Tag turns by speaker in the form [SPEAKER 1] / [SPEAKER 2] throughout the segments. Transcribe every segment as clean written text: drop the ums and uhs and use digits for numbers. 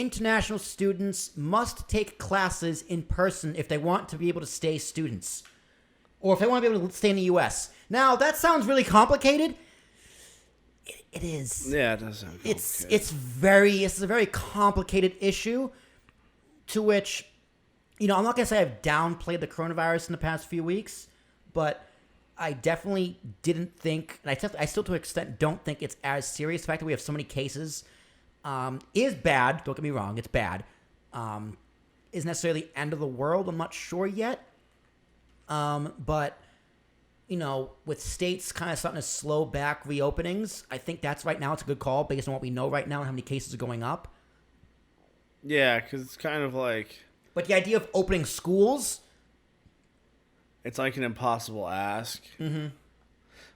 [SPEAKER 1] international students must take classes in person if they want to be able to stay students. Or if they want to be able to stay in the U.S. Now, that sounds really complicated. It is.
[SPEAKER 2] Yeah, it does sound complicated.
[SPEAKER 1] It's a very complicated issue to which, I'm not going to say I've downplayed the coronavirus in the past few weeks, but I definitely didn't think, and I still to an extent don't think it's as serious. The fact that we have so many cases is bad. Don't get me wrong, it's bad. Is necessarily end of the world. I'm not sure yet. But, with states kind of starting to slow back reopenings, I think that's right now it's a good call based on what we know right now and how many cases are going up.
[SPEAKER 2] Yeah, because it's kind of like...
[SPEAKER 1] But the idea of opening schools...
[SPEAKER 2] It's like an impossible ask.
[SPEAKER 1] Mm-hmm.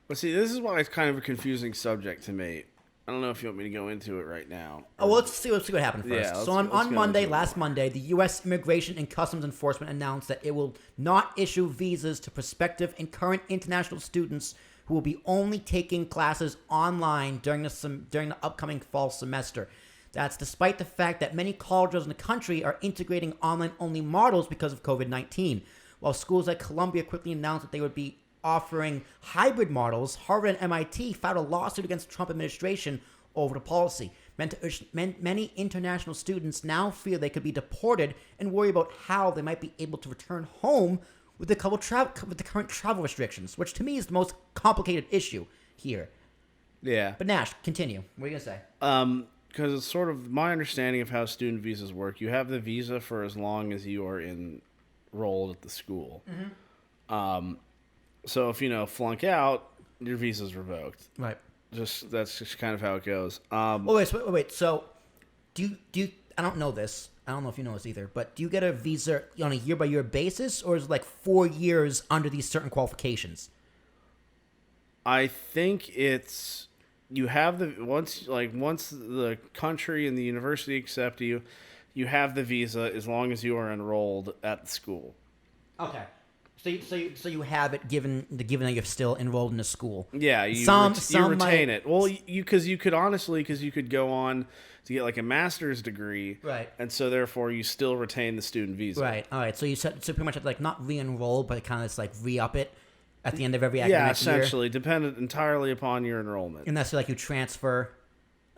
[SPEAKER 2] But see, this is why it's kind of a confusing subject to me. I don't know if you want me to go into it right now.
[SPEAKER 1] Oh, well, let's see what happened first.
[SPEAKER 2] Yeah,
[SPEAKER 1] so on last Monday, the U.S. Immigration and Customs Enforcement announced that it will not issue visas to prospective and current international students who will be only taking classes online during the upcoming fall semester. That's despite the fact that many colleges in the country are integrating online-only models because of COVID-19. While schools like Columbia quickly announced that they would be offering hybrid models, Harvard and MIT filed a lawsuit against the Trump administration over the policy. Many international students now fear they could be deported and worry about how they might be able to return home with the current travel restrictions, which to me is the most complicated issue here.
[SPEAKER 2] Yeah.
[SPEAKER 1] But Nash, continue. What are you going to say?
[SPEAKER 2] Because it's sort of my understanding of how student visas work. You have the visa for as long as you are enrolled at the school.
[SPEAKER 1] Mm-hmm.
[SPEAKER 2] So if flunk out, your visa's revoked.
[SPEAKER 1] Right.
[SPEAKER 2] That's just kind of how it goes.
[SPEAKER 1] Wait. So, do you? I don't know this. I don't know if you know this either. But do you get a visa on a year by year basis, or is it like 4 years under these certain qualifications?
[SPEAKER 2] I think it's you have once the country and the university accept you, you have the visa as long as you are enrolled at the school.
[SPEAKER 1] Okay. So you have it given that you're still enrolled in a school.
[SPEAKER 2] Yeah, you retain it. Well, you could go on to get like a master's degree,
[SPEAKER 1] right?
[SPEAKER 2] And so therefore you still retain the student visa,
[SPEAKER 1] right? All right. So you pretty much have to, like, not re-enroll, but kind of just like re-up it at the end of every academic year.
[SPEAKER 2] Yeah, essentially, dependent entirely upon your enrollment.
[SPEAKER 1] And that's like you transfer.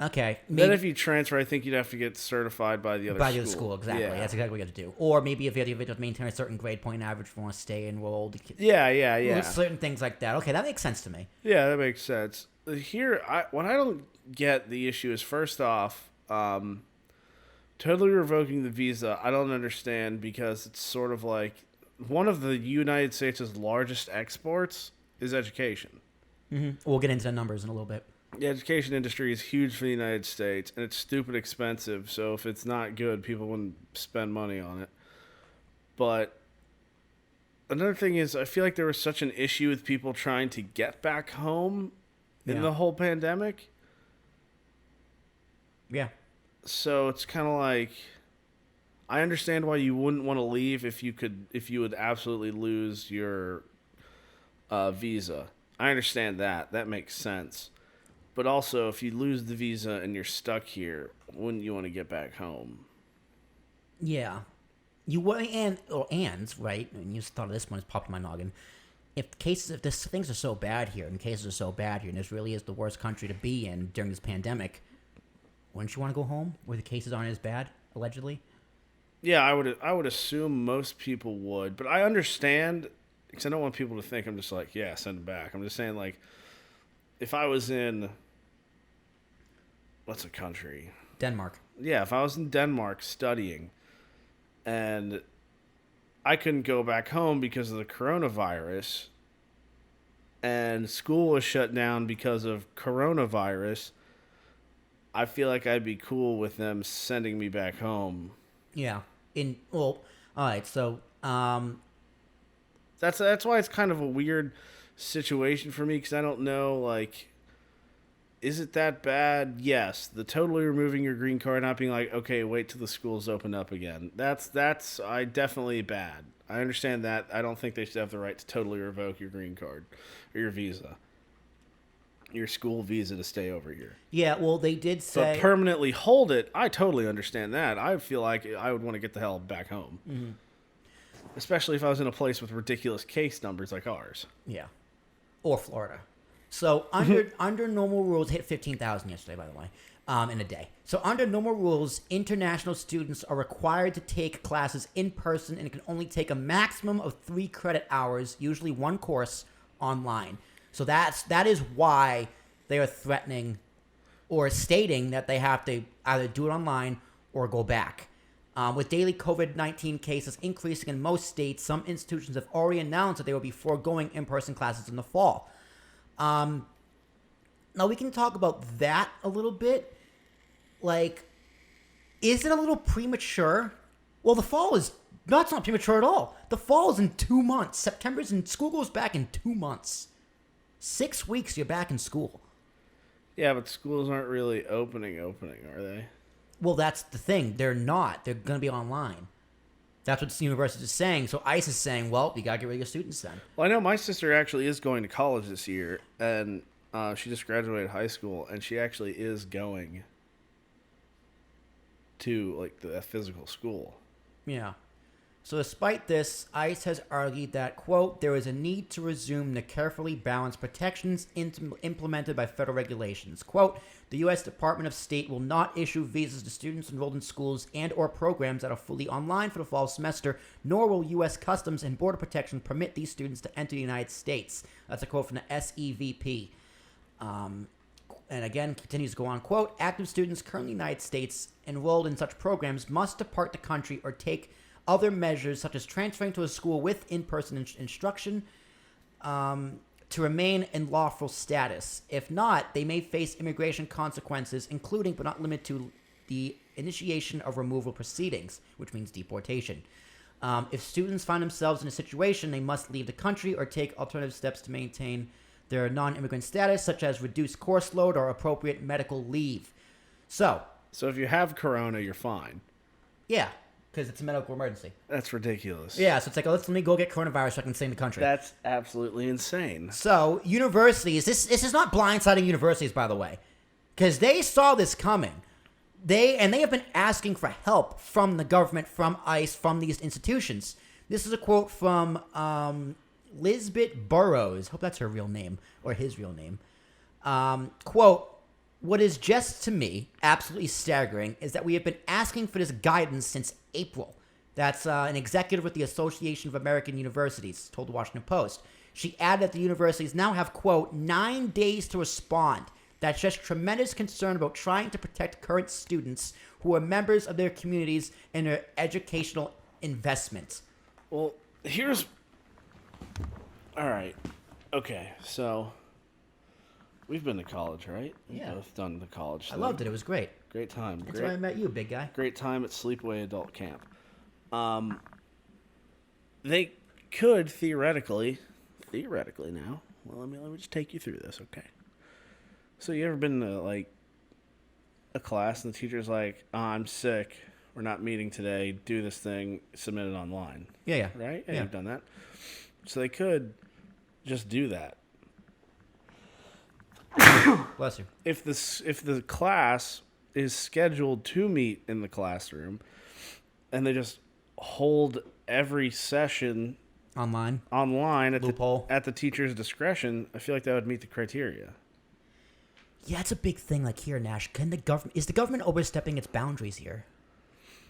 [SPEAKER 1] Okay.
[SPEAKER 2] Then if you transfer, I think you'd have to get certified by the other school.
[SPEAKER 1] Exactly.
[SPEAKER 2] Yeah.
[SPEAKER 1] That's exactly what you have to do. Or maybe if you have to maintain a certain grade point average if you want to stay enrolled.
[SPEAKER 2] Yeah.
[SPEAKER 1] Certain things like that. Okay, that makes sense to me.
[SPEAKER 2] Yeah, that makes sense. Here, what I don't get the issue is, first off, totally revoking the visa, I don't understand, because it's sort of like one of the United States' largest exports is education.
[SPEAKER 1] Mm-hmm. We'll get into the numbers in a little bit.
[SPEAKER 2] The education industry is huge for the United States, and it's stupid expensive, so if it's not good, people wouldn't spend money on it. But another thing is, I feel like there was such an issue with people trying to get back home in the whole pandemic.
[SPEAKER 1] Yeah.
[SPEAKER 2] So it's kind of like, I understand why you wouldn't want to leave if you would absolutely lose your visa. I understand that. That makes sense. But also, if you lose the visa and you're stuck here, wouldn't you want to get back home?
[SPEAKER 1] Yeah. Right? And you just thought of this one, it's popped in my noggin. If things are so bad here, and cases are so bad here, and this really is the worst country to be in during this pandemic, wouldn't you want to go home where the cases aren't as bad, allegedly?
[SPEAKER 2] Yeah, I would assume most people would, but I understand, because I don't want people to think I'm just like, yeah, send them back. I'm just saying, like, if I was in, what's a country?
[SPEAKER 1] Denmark.
[SPEAKER 2] Yeah, if I was in Denmark studying and I couldn't go back home because of the coronavirus and school was shut down because of coronavirus, I feel like I'd be cool with them sending me back home.
[SPEAKER 1] Yeah. All right, so
[SPEAKER 2] that's why it's kind of a weird situation for me, because I don't know, like, is it that bad? Yes. The totally removing your green card, not being like, okay, wait till the schools open up again. That's definitely bad. I understand that. I don't think they should have the right to totally revoke your green card or your visa. your school visa to stay over here.
[SPEAKER 1] Yeah, well, they did say...
[SPEAKER 2] But permanently hold it, I totally understand that. I feel like I would want to get the hell back home. Mm-hmm. Especially if I was in a place with ridiculous case numbers like ours.
[SPEAKER 1] Yeah. Or Florida. So under normal rules, hit 15,000 yesterday, by the way, in a day. So under normal rules, international students are required to take classes in person and can only take a maximum of 3 credit hours, usually one course, online. So that is why they are threatening or stating that they have to either do it online or go back. With daily COVID-19 cases increasing in most states, some institutions have already announced that they will be foregoing in-person classes in the fall. Now, we can talk about that a little bit. Like, is it a little premature? Well, the fall is... No, it's not premature at all. The fall is in 2 months. September's and school goes back in 2 months. 6 weeks, you're back in school.
[SPEAKER 2] Yeah, but schools aren't really opening, are they?
[SPEAKER 1] Well, that's the thing. They're not. They're going to be online. That's what the university is saying. So ICE is saying, well, you got to get rid of your students then.
[SPEAKER 2] Well, I know my sister actually is going to college this year, and she just graduated high school, and she actually is going to, like, the physical school.
[SPEAKER 1] Yeah. So despite this, ICE has argued that, quote, there is a need to resume the carefully balanced protections implemented by federal regulations. Quote, the U.S. Department of State will not issue visas to students enrolled in schools and or programs that are fully online for the fall semester, nor will U.S. Customs and Border Protection permit these students to enter the United States. That's a quote from the SEVP. And again, continues to go on, quote, active students currently in the United States enrolled in such programs must depart the country or take other measures such as transferring to a school with in-person instruction to remain in lawful status. If not, they may face immigration consequences, including but not limited to the initiation of removal proceedings, which means deportation. If students find themselves in a situation, they must leave the country or take alternative steps to maintain their non-immigrant status, such as reduced course load or appropriate medical leave. So
[SPEAKER 2] if you have corona, you're fine.
[SPEAKER 1] Yeah. Because it's a medical emergency.
[SPEAKER 2] That's ridiculous.
[SPEAKER 1] Yeah, so it's like, let me go get coronavirus so I can stay in the country.
[SPEAKER 2] That's absolutely insane.
[SPEAKER 1] So, universities, this is not blindsiding universities, by the way, because they saw this coming. They have been asking for help from the government, from ICE, from these institutions. This is a quote from Lisbeth Burrows. Hope that's her real name, or his real name. Quote, what is just to me absolutely staggering is that we have been asking for this guidance since April. That's an executive with the Association of American Universities told the Washington Post. She added that the universities now have, quote, 9 days to respond. That's just tremendous concern about trying to protect current students who are members of their communities and their educational investments.
[SPEAKER 2] Well, here's... All right. Okay, so... We've been to college, right?
[SPEAKER 1] Yeah.
[SPEAKER 2] We've both done the college thing.
[SPEAKER 1] I loved it. It was great.
[SPEAKER 2] Great time.
[SPEAKER 1] That's where I met you, big guy.
[SPEAKER 2] Great time at Sleepaway Adult Camp. They could theoretically now. Well, let me just take you through this, okay? So you ever been to like a class and the teacher's like, "Oh, I'm sick. We're not meeting today. Do this thing. Submit it online."
[SPEAKER 1] Yeah.
[SPEAKER 2] Right? Yeah, you've done that. So they could just do that.
[SPEAKER 1] Bless you.
[SPEAKER 2] If the class is scheduled to meet in the classroom, and they just hold every session
[SPEAKER 1] online
[SPEAKER 2] at the teacher's discretion, I feel like that would meet the criteria.
[SPEAKER 1] Yeah, it's a big thing. Like here, Nash, is the government overstepping its boundaries here?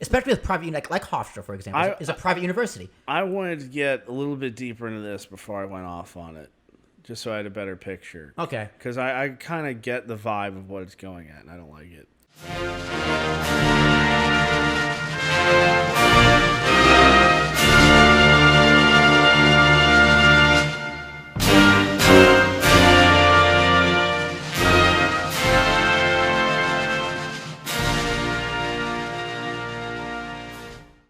[SPEAKER 1] Especially with private, like Hofstra, for example, is a private university.
[SPEAKER 2] I wanted to get a little bit deeper into this before I went off on it. Just so I had a better picture.
[SPEAKER 1] Okay.
[SPEAKER 2] Because I kind of get the vibe of what it's going at, and I don't like it.